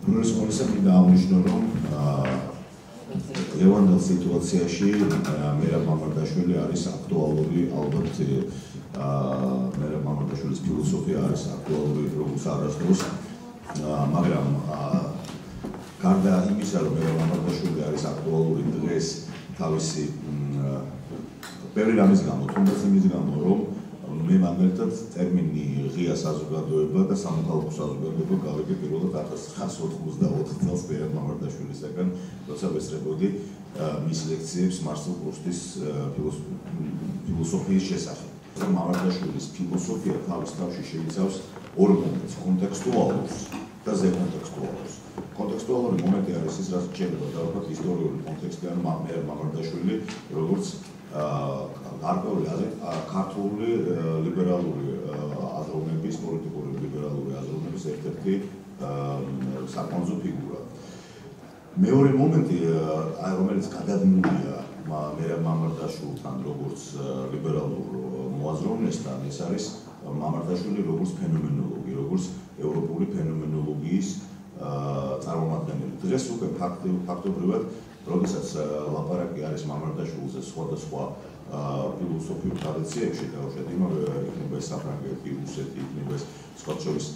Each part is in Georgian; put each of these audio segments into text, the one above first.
Პირველის ყოვლისა მინდა აღნიშნო, რომ ლევანდელ სიტუაციაში მერაბ მამარდაშვილი არის აქტუალური, ალბათ მერაბ მამარდაშვილის ფილოსოფია არის აქტუალური როგორც არასდროს, მაგრამ გარდა იმისა, რომ მერაბ მამარდაშვილი არის აქტუალური დღეს თავისი ბევრი რამის გამო, თუნდაც იმის გამო, რომ მე მაგალითად ტერმინი ღია საზოგადოება და სამოქალაქო საზოგადოება გავიგე პირველად 1994 წელს მერაბ მამარდაშვილისაგან, როცა ვესწრებოდი მის ლექციებს მარსელ პრუსტის ფილოსოფიის შესახებ. მამარდაშვილის ფილოსოფია თავის თავში შეიცავს ორ მომენტს, კონტექსტუალურს და ზეკონტექსტუალურს. კონტექსტუალური მომენტი არის ის, რაც შეიძლება დავუხოთ ისტორიული კონტექსტი, ანუ მერაბ მამარდაშვილი როგორც ქართული ლიბერალური აზროვნების, პოლიტიკური ლიბერალური აზროვნების ერთ-ერთი საკონძო ფიგურა. მეორე მომენტი, რომელიც გადადგმულია მერაბ მამარდაშვილთან როგორც ლიბერალურ მოაზროვნესთან, ეს არის მამარდაშვილი როგორც ფენომენოლოგი, როგორც ევროპული ფენომენოლოგიის წარმომადგენელი. დღეს უკვე ფაქტობრივად, როდესაც ლაპარაკი არის მამარდაშვილზე სხვადასხვა ფილოსოფიურ ტრადიციებში, დაუშვათ იმავე იქნება ეს საფრანგეთი, რუსეთი, იქნება ეს სხვათა შორის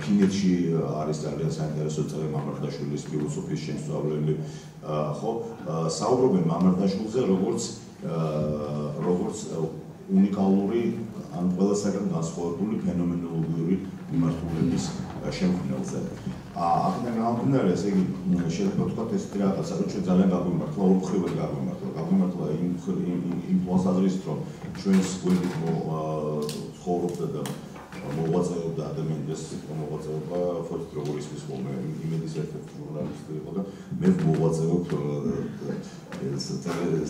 ფინეთში არის ძალიან საინტერესო წელი მამარდაშვილის ფილოსოფიის შემსწავლელი, ხო, საუბრობენ მამარდაშვილზე როგორც უნიკალური, ან ყველასაგან განსხვავებული ფენომენოლოგიური მიმართულების შემქმნელზე. აქედან გამომდინარე, ესე იგი, შეიძლება ვთქვათ ესეთი რაღაცა, რომ ჩვენ ძალიან გაგვიმართლა, ორმხრივად გაგვიმართლა იმ თვალსაზრისით, რომ ჩვენს გვერდით ცხოვრობდა და მოღვაწეობდა ადამიანს, მოღვაწეობა ფოტოთ როგორ ისმის ხოლმე, იმედის ერთ-ერთი ჟურნალისტი იყო და მე მოღვაწეობ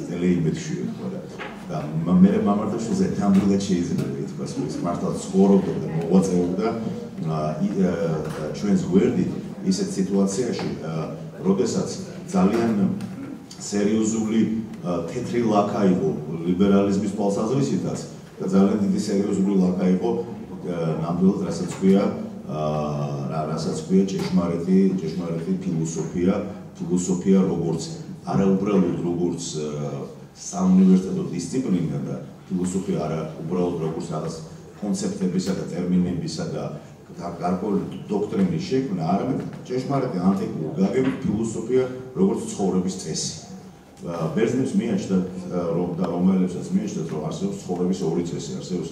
ტელეიმედში და მერაბ მამარდაშვილზე ნამდვილად შეიძლება ითქვას, რომ ის მართლა ცხოვრობდა და მოღვაწეობდა ჩვენს გვერდით ისეთ სიტუაციაში, როდესაც ძალიან სერიოზული თეთრი ლაქა იყო ლიბერალიზმის თვალსაზრისითაც და ძალიან დიდი სერიოზული ლაქა იყო ნამდვილად რასაც ქვია ჭეშმარიტი ფილოსოფია როგორც არაუბრალოდ როგორც საუნივერსიტეტო დისციპლინა და ფილოსოფია არა უბრალოდ როგორც რაღაც კონცეფტებისა და ტერმინებისა და გარკვეული დოქტრინის შექმნა, არამედ ჭეშმარიტი ანტიკური გაგებით ფილოსოფია როგორც ცხოვრების წესი. ბერძნებს მიაჩნდათ და რომელებსაც მიაჩნდათ, რომ არსებობს ცხოვრების ორი წესი, არსებობს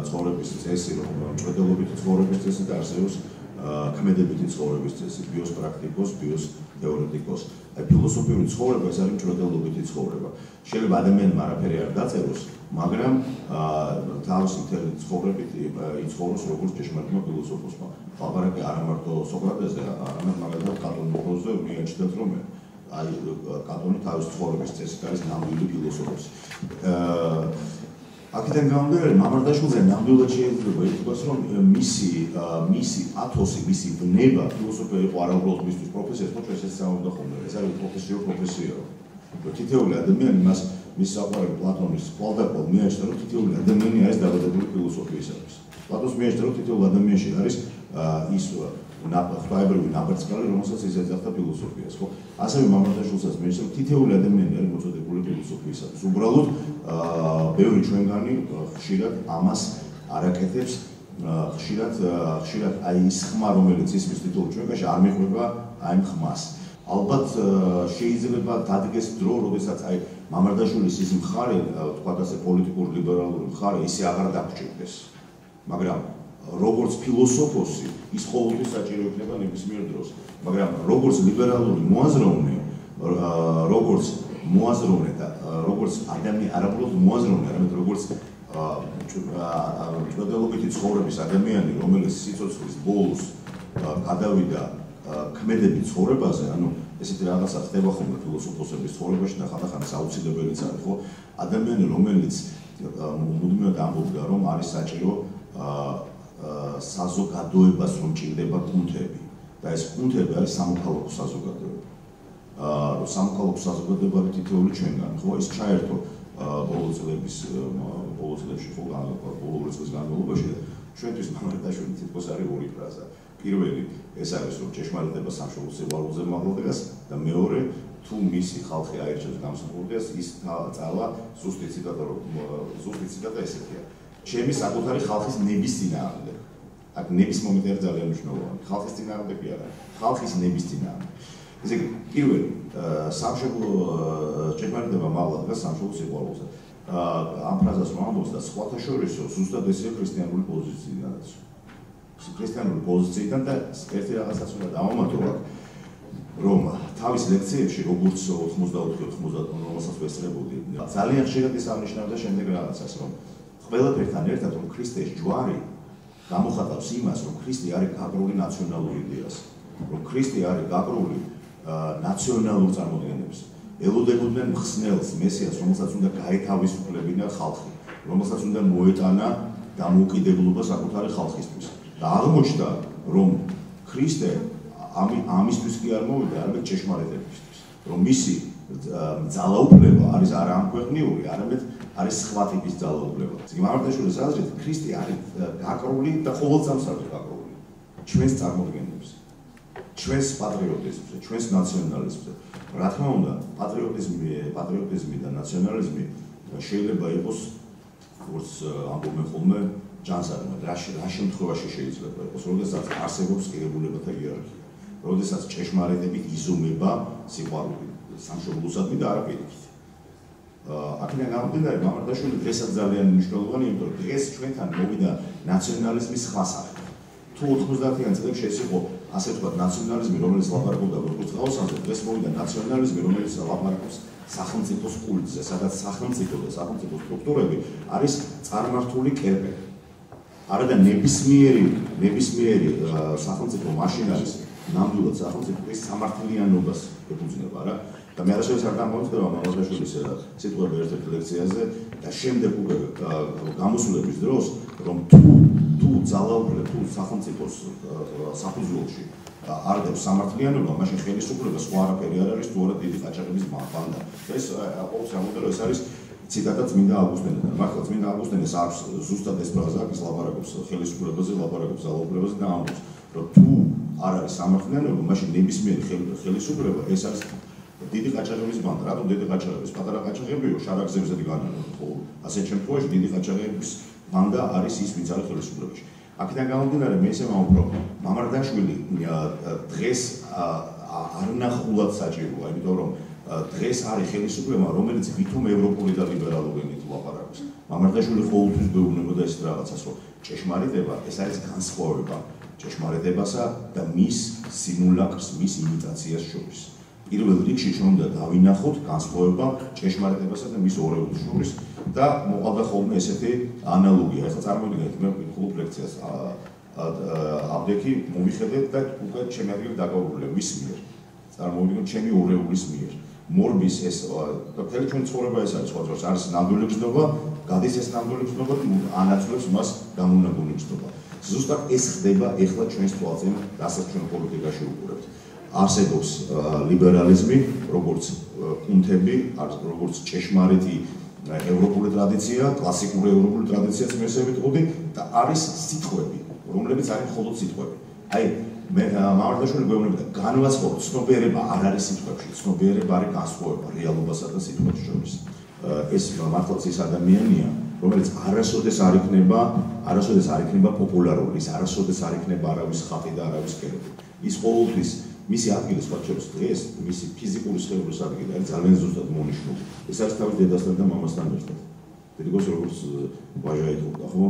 ცხოვრების წესი, მჭვიდელობითი ცხოვრების წესი და არსებობს ქმედებითი ცხოვრების წესი, ბიოს პრაქტიკოს, ბიოს თეორეტიკოს. ფილოსოფიური ცხოვრება ეს არის მჭვიდელობითი ცხოვრება. შეიძლება ადამიანმა არაფერი არ დაწეროს, მაგრამ თავისი მთელი ცხოვრებით იცხოვროს როგორც ჭეშმარიტმა ფილოსოფოსმა. ლაპარაკი არა მარტო სოკრატესზე, არამედ მაგალითად კატონის მიაჩნდათ, რომ კატონი თავის ცხოვრების წესით არის ნამდვილი ფილოსოფოსი. აქედან გამომდინარე, მამარდაშვილზე ნამდვილად შეიძლება ითქვას, რომ მისი ათოსი, მისი ბნება ფილოსოფია იყო არა უბრალოდ მისთვის პროფესია, ხო ჩვენ ესეც საუბრობდა ხოლმე, ეს არის პროფესია. თითოეული ადამიანი მის საყვარელი პლატონის კვალდაკვალ მიაჩნდა, რომ თითოეული ადამიანი არის დაბადებული ფილოსოფიისათვის. პლატონს მიაჩნდა, რომ თითოეულ ადამიანში არის ის ღვთაებრივი ნაბარწყალი, რომელსაც ის ეძახდა ფილოსოფიას, ხო? ასევე მამარდაშვილსაც მიაჩნდა, რომ თითოეული ადამიანი არის მოწოდებული ფილოსოფიისათვის. უბრალოდ ბევრი ჩვენგანი ხშირად ამას არ აკეთებს, ხშირად აი ის ხმა, რომელიც ისმის თითოეულ ჩვენგანში არ მიხვდება აი ამ ხმას. ალბათ შეიძლება დადგეს დრო, როდესაც აი მამარდაშვილის ის მხარე, თქვათ ასე პოლიტიკური ლიბერალური მხარე ისე აღარ დაგჭირდეს. მაგრამ როგორც ფილოსოფოსი ის ყოველთვის საჭირო იქნება ნებისმიერ დროს. მაგრამ როგორც ლიბერალური მოაზროვნე, როგორც მოაზროვნე და როგორც ადამიანი არა უბრალოდ მოაზროვნე, არამედ როგორც მჭვიდელობითი ცხოვრების ადამიანი, რომელიც სიცოცხლის ბოლოს გადავიდა ქმედებით ცხოვრებაზე, ანუ ესეთი რაღაცა ხდება ხოლმე ფილოსოფოსების ცხოვრებაში და ხანდახან აუცილებელიც არის, ხო? ადამიანი, რომელიც მუდმივად ამბობდა, რომ არის საჭირო საზოგადოებას რომ ჭირდება კუნთები და ეს კუნთები არის სამოქალაქო საზოგადოება. სამოქალაქო საზოგადოება არის თითოეული ჩვენგანი, ხო? ის ჩაერთო ბოლო წლებში ხო ბოლო წლების განმავლობაში ჩვენთვის მამარდაშვილი თითქოს არის ორი ფრაზა. პირველი ეს არის რომ ჭეშმარიტება სამშობლოს სიყვარულზე მაღლა დგას და მეორე თუ მისი ხალხი აირჩევს გამსახურდიას ის წავა ზუსტი ციტატა ესეთია ჩემი საკუთარი ხალხის ნების წინააღმდეგ აქ ნების მომენტი არის ძალიან მნიშვნელოვანი ხალხის წინააღმდეგ კი არა ხალხის ნების წინააღმდეგ ესე იგი პირველი სამშობლო ჭეშმარიტება მაღლა დგას სამშობლოს სიყვარულზე ამ ფრაზას რომ ამბობს და სხვათა შორის ზუსტად ესეა ქრისტიანული პოზიციიდანაც ქრისტიანული პოზიციიდან და ერთი რაღაცაც უნდა დავამატო აქ რომ თავის ლექციებში როგორც 94-90 რომელსაც ვესწრებოდი ძალიან ხშირად ის აღნიშნავდა შემდეგ რაღაცას რომ ყველაფერთან ერთად რომ ქრისტეს ჯვარი გამოხატავს იმას რომ ქრისტე არის გაგრული ნაციონალური იდეას რომ ქრისტე არის გაგრული ნაციონალურ წარმოდგენებს ელოდებოდნენ მხსნელს მესიას რომელსაც უნდა გაეთავისუფლებინა ხალხი რომელსაც უნდა მოეტანა დამოუკიდებლობა საკუთარი ხალხისთვის და აღმოჩნდა რომ ქრისტე ამისთვის კი არ მოვიდა არამედ ჭეშმარიტებისთვის რომ მისი ძალაუფლება არის არა ამქვეყნიური არამედ არის სხვა ტიპის ძალაუფლება იგი მამარდაშვილის აზრით ქრისტე არის გაკრული და ყოველწამს არის გაკრული ჩვენს წარმოდგენებს ჩვენს პატრიოტიზმზე ჩვენს ნაციონალიზმზე რა თქმა უნდა პატრიოტიზმი და ნაციონალიზმი შეიძლება იყოს როგორც ამბობენ ხოლმე ჯანსაღმად რა შემთხვევაში შეიძლება იყოს როდესაც არსებობს ღირებულებათა იერარქია როდესაც ჭეშმარიტებით იზომება სიყვარული სამშობლოსადმი და არა პირიქით აქედან გამომდინარე მამარდაშვილი დღესაც ძალიან მნიშვნელოვანია იმიტომ რომ დღეს ჩვენთან მოვიდა ნაციონალიზმის სხვა სახე თუ 90-იან წლებში ეს იყო ასე ვთქვათ ნაციონალიზმი რომელიც ლაპარაკობდა როგორც ყავსანზე დღეს მოვიდა ნაციონალიზმი რომელიც ლაპარაკობს სახელმწიფოს კულტზე სადაც სახელმწიფო და სახელმწიფო სტრუქტურები არის წარმართული კერპები არა და ნებისმიერი სახელმწიფო მაშინ არის ნამდვილად სახელმწიფოს სამართლიანობას ეფუძნება რა და მე არასოდეს არ გამოვიწყდება მამარდაშვილის სიტყვები ერთ-ერთ ლექციაზე და შემდეგ უკვე გამოსვლების დროს რომ თუ ძალაუფლება თუ სახელმწიფოს საფუძველში არ დებს სამართლიანობა მაშინ ხელისუფლება სხვა არაფერი არ არის თუ არა დიდი ყაჩაღების ბანდა ეს ყოველთვის ამბობდა რომ ეს არის ციტატა წმინდა ავგუსტინიდან მართლა წმინდა ავგუსტინეს აქვს ზუსტად ეს ფრაზა ის ლაპარაკობს ხელისუფლებაზე ლაპარაკობს ძალაუფლებაზე და ამბობს რომ თუ არ არის სამართლიანობა მაშინ ნებისმიერი ხელისუფლება ეს არის დიდი ყაჩაღების ბანდა რატომ დიდი ყაჩაღების პატარა ყაჩაღებიო შარაგზებზე დგანან ხო ასეთ შემთხვევაში დიდი ყაჩაღების ბანდა არის ის ვინც არის ხელისუფლებაში აქედან გამომდინარე მე ისე ვამბობ რომ მამარდაშვილი დღეს არნახულად საჭიროა იმიტომ რომ დღეს არის ხელისუფლება რომელიც ვითომ ევროპული და ლიბერალური ენით ლაპარაკობს მამარდაშვილი ყოველთვის გვეუბნებოდა ეს რაღაცას რომ ჭეშმარიტება ეს არის განსხვავება ჭეშმარიტებასა და მის სიმულაკრს მის იმიტაციას შორის პირველ რიგში ჩვენ უნდა დავინახოთ განსხვავება ჭეშმარიტებასა და მის ორეულის შორის და მოყავდა ხოლმე ესეთი ანალოგია ახლა წარმოგიდგენთ მე ვკითხულობ ლექციას აბდექი მოვიხედეთ და უკვე ჩემი ადგილი დაკავებულია მის მიერ წარმოგიდგენთ ჩემი ორეულის მიერ მორბის ეს მთელი ჩვენი ცხოვრება ეს არის სხვა დროს არის ნამდვილი გზნობა გადის ეს ნამდვილი გზნობა და ანაცვლებს მას გამონაბუნი გზნობა ზუსტად ეს ხდება ეხლა ჩვენს თვალწინ რასაც ჩვენ პოლიტიკაში ვუყურებთ არსებობს ლიბერალიზმი როგორც კუნთები როგორც ჭეშმარიტი ევროპული ტრადიცია კლასიკური ევროპული ტრადიციაც მე ესე ვიტყოდი და არის სიტყვები რომლებიც არის მხოლოდ სიტყვები აი მე მამარდაშვილი გვეუბნებოდა განვაცხადოთ ცნობიერება არ არის სიტყვებში ცნობიერება არის განსხვავება რეალობასა და სიტყვებს შორის ეს მართლაც ის ადამიანია რომელიც არასოდეს არ იქნება პოპულარული ის არასოდეს არ იქნება არავის ხატი და არავის კერები ის ყოველთვის მისი ადგილი სხვა შორის დღეს მისი ფიზიკური სხეულის ადგილი არის ძალიან ზუსტად მონიშნული ეს არის თავის დედასთან და მამასთან ერთად დედიკოს როგორც ვაჟა ეთქვა ხო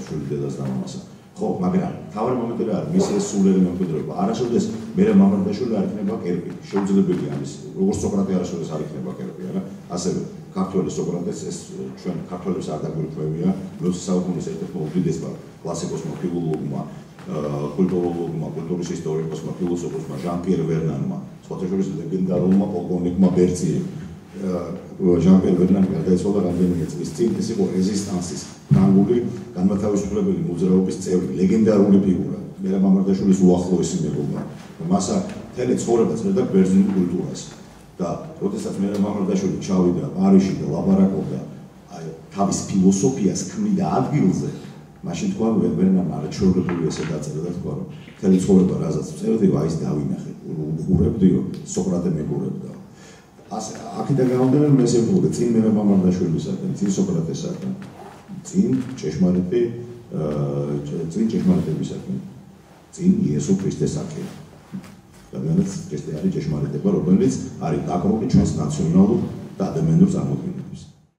შვილი დედას და მამასა ხო მაგრამ თავი მომენტი რა არის მისი ეს სულიერი მემკვიდრეობა არასოდეს მე მამარდაშვილი არ იქნება კერპი შეუძლებელია ამის როგორც სოკრატე არასოდეს არ იქნება კერპი არა ასევე ქართველი სოკრატეს ეს ჩვენ ქართველებს არ დაგვირქვევია მე საუკუნის ერთ-ერთ უდიდესმა კლასიკოსმა ფილოლოგმა კულტუროლოგმა, კულტურის ისტორიკოსმა, ფილოსოფოსმა, ჟან-პიერ ვერნანმა, სხვათა შორის ლეგენდარულმა პოლკოვნიკმა ბერციემ. ჟან-პიერ ვერნანი გარდაიცვალა რამდენიმე წლის წინ, ეს იყო რეზისტანსის ფრანგული განმათავისუფლებელი მოძრაობის წევრი, ლეგენდარული ფიგურა. მე მამარდაშვილის უახლოესი მეგობარი. მასა მთელი ცხოვრება წერდა ბერძნულ კულტურას. და როდესაც მე მამარდაშვილი ჩავიდა პარიზში და ლაპარაკობდა, აი თავის ფილოსოფიას ქმნიდა ადგილზე მაშინ თქვა ვერნამ არ შეუძლებელი ესე დაწერა და თქვა რომ მთელი ცხოვრება რაზეც წერდიო აი ეს დავინახე უყურებდიო სოკრატე მეგურებდა ასე აქედან გამომდინარე მე შევხვდი წინ მე მამარდაშვილისაგან წინ სოკრატესაგან წინ ჭეშმარიტებისაგან წინ იესო ქრისტესაგან ადამიანის ქრისტე არის ჭეშმარიტება რომელიც არის დაკრული ჩვენს ნაციონალურ და ადამიანურ წარმოდგენას